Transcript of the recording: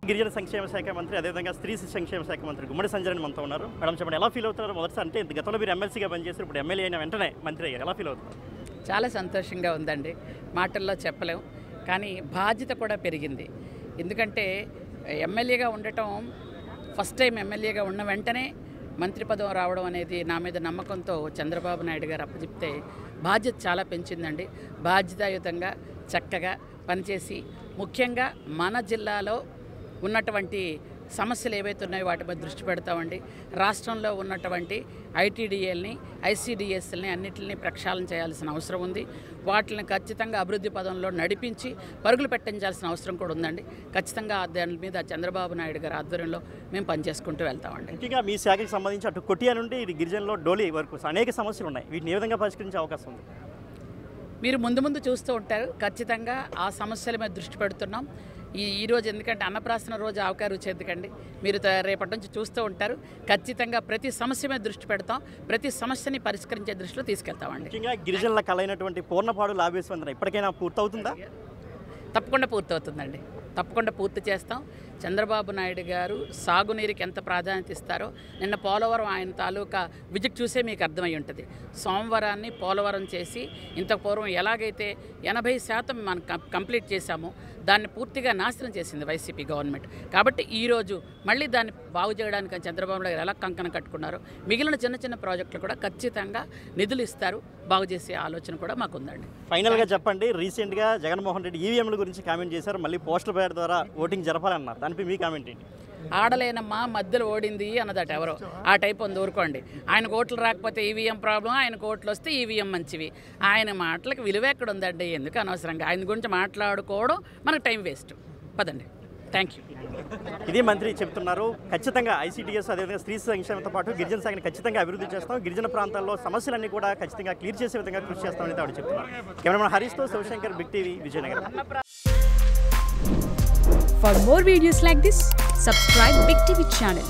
గిరిజన సంక్షేమ శాఖ మంత్రి అదేవిధంగా స్త్రీ సంక్షేమ శాఖ మంత్రి గుమ్మడి సంజయ్ మనతో ఉన్నారు. మేడం చెప్పండి, ఎలా ఫీల్ అవుతున్నారు? మొదటిసారి అంటే గతంలో మీరు ఎమ్మెల్సీగా పనిచేస్తారు, ఇప్పుడు ఎమ్మెల్యే అయిన వెంటనే మంత్రి అయ్యారు, ఎలా ఫీల్ అవుతున్నారు? చాలా సంతోషంగా ఉందండి, మాటల్లో చెప్పలేం. కానీ బాధ్యత కూడా పెరిగింది. ఎందుకంటే ఎమ్మెల్యేగా ఉండటం, ఫస్ట్ టైం ఎమ్మెల్యేగా ఉన్న వెంటనే మంత్రి పదవి రావడం అనేది నా మీద నమ్మకంతో చంద్రబాబు నాయుడు గారు అప్పచెప్తే బాధ్యత చాలా పెంచిందండి. బాధ్యతాయుతంగా చక్కగా పనిచేసి, ముఖ్యంగా మన జిల్లాలో ఉన్నటువంటి సమస్యలు ఏవైతే ఉన్నాయో వాటి మీద దృష్టి పెడతామండి. రాష్ట్రంలో ఉన్నటువంటి ఐటీడీఏల్ని, ఐసీడీఎస్ఎల్ని అన్నింటినీ ప్రక్షాళన చేయాల్సిన అవసరం ఉంది. వాటిని ఖచ్చితంగా అభివృద్ధి పదంలో నడిపించి పరుగులు పెట్టించాల్సిన అవసరం కూడా ఉందండి. ఖచ్చితంగా దాని మీద చంద్రబాబు నాయుడు గారి ఆధ్వర్యంలో మేము పనిచేసుకుంటూ వెళ్తామండి. ముఖ్యంగా మీ శాఖకి సంబంధించి అటు కొట్టియా నుండి ఇది గిరిజనలో డోలీ వరకు అనేక సమస్యలు ఉన్నాయి. వీటిని ఏ విధంగా పరిష్కరించే అవకాశం ఉంది? మీరు ముందు చూస్తూ ఉంటారు. ఖచ్చితంగా ఆ సమస్యల మీద దృష్టి పెడుతున్నాం. ఈరోజు ఎందుకంటే అన్నప్రాసన రోజు ఆవకాయ రుచి ఎందుకండి, మీరు రేపటి నుంచి చూస్తూ ఉంటారు. ఖచ్చితంగా ప్రతి సమస్య మీద దృష్టి పెడతాం, ప్రతి సమస్యని పరిష్కరించే దృష్టిలో తీసుకెళ్తామండి. ముఖ్యంగా గిరిజనుల కలైనటువంటి పూర్ణపాడు లాభేశ్వందన ఇప్పటికైనా పూర్తవుతుందా? తప్పకుండా పూర్తవుతుందండి, తప్పకుండా పూర్తి చేస్తాం. చంద్రబాబు నాయుడు గారు సాగునీరుకి ఎంత ప్రాధాన్యత ఇస్తారో నిన్న పోలవరం ఆయన తాలూకా విజిట్ చూసే మీకు అర్థమై ఉంటుంది. సోమవారాన్ని పోలవరం చేసి ఇంతకు పూర్వం ఎలాగైతే 80% మనం కంప్లీట్ చేశామో దాన్ని పూర్తిగా నాశనం చేసింది వైసీపీ గవర్నమెంట్. కాబట్టి ఈరోజు మళ్ళీ దాన్ని బాగు చేయడానికి చంద్రబాబు నాయుడు ఎలా కంకణం కట్టుకున్నారో మిగిలిన చిన్న ప్రాజెక్టులు కూడా ఖచ్చితంగా నిధులు ఇస్తారు, బాగు చేసే ఆలోచన కూడా మాకు ఉందండి. ఫైనల్గా చెప్పండి, రీసెంట్గా జగన్మోహన్ రెడ్డి ఈవీఎంల గురించి కామెంట్ చేశారు, మళ్ళీ పోస్టల్ బ్యాలెట్ ద్వారా ఓటింగ్ జరపాలన్నారు. దానిపై మీ కామెంట్ ఏంటి? ఆడలేనమ్మా మధ్యలో ఓడింది అన్నదట ఎవరో, ఆ టైప్ ఉంది. ఊరుకోండి. ఆయనకు ఓట్లు రాకపోతే ఈవీఎం ప్రాబ్లం, ఆయనకు ఓట్లు వస్తే ఈవీఎం మంచివి. ఆయన మాటలకు విలువ ఎక్కడ ఉందండి? ఎందుకు అనవసరంగా ఆయన గురించి మాట్లాడుకోవడం మనకు టైం వేస్ట్. పదండి, థ్యాంక్ యూ. ఇది మంత్రి చెప్తున్నారు. ఖచ్చితంగా ఐసీడీఎస్ అదేవిధంగా స్త్రీ సంక్షేమంతో పాటు గిరిజన శాఖని ఖచ్చితంగా అభివృద్ధి చేస్తాం, గిరిజన ప్రాంతాల్లో సమస్యలన్నీ కూడా ఖచ్చితంగా క్లియర్ చేసే విధంగా కృషి చేస్తామని ఆవిడ చెప్తున్నారు. కెమెరామెన్ హరీష్తో Shivashankar, big TV, Vizianagaram. For more videos like this, subscribe Big TV channel.